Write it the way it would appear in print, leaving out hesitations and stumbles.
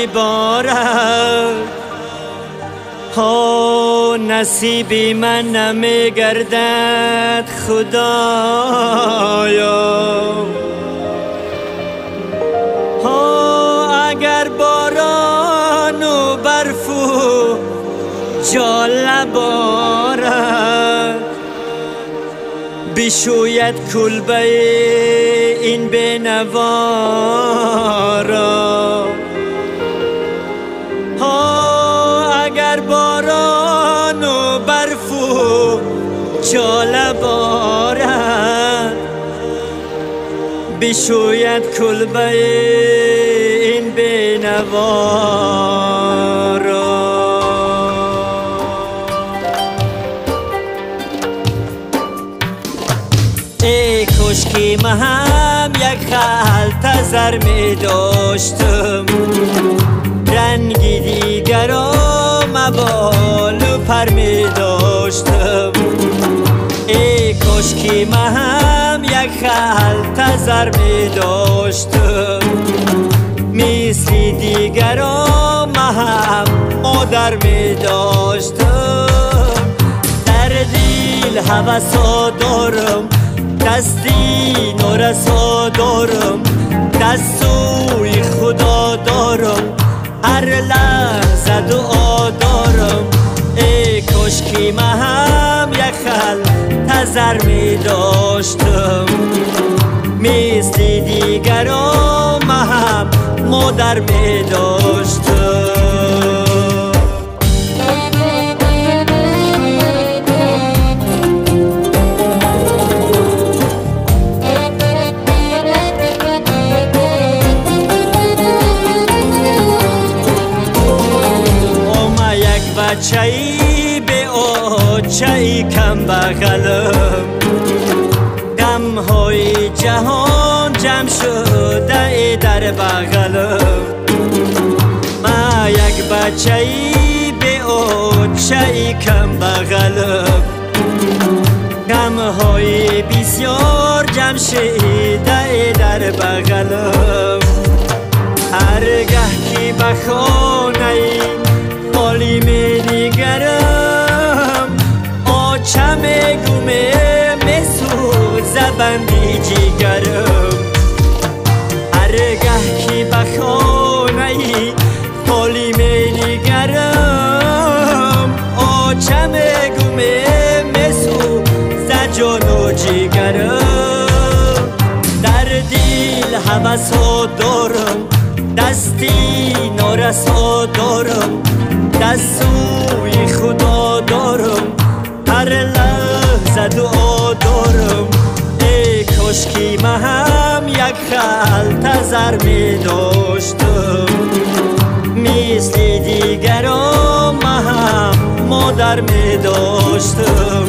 می بارد، ها نصیبی من نمی گردد خدایا. ها اگر باران و برف و جاله بارد، بشوید کلبه این بینوا را. ها اگر باران و برف و جاله بارد، بشوید کلبه این بینوا را. ای کشکی من هم یک خلط زر می داشتم، رنگی دیگر را مبال و پر می داشتم. ای کشکی من هم یک خلط زر می داشتم، مثل دیگر را هم مادر می داشتم. در دل هوسا دارم، دستی نارسا دارم، دستوی خدا دارم، هر لحظه دعا دارم. ای کاشکی من هم یک خلط زر می داشتم، مثل دیگران من هم مادر می داشتم. بچه‌ای به آچه‌ای کم بغلم، غم‌های جهان جمع شده در بغلم. من یک بچه‌ای به آچه‌ای کم بغلم، غم‌های بسیار جمع شده در بغلم. هرگاه که به خانه خالی می نگرم، آچه می گومه می سوزه بندی جیگرم. هرگاه که به خانه خالی می نگرم، آچه می گومه می سوزه جان و جیگرم. در دل هوسا دارم، دستی نارسا دارم، دستوی خدا دارم، هر لحظه دعا دارم. ای کاشکی من هم یک خلط زر می داشتم، مثل دیگران من هم مادر می داشتم.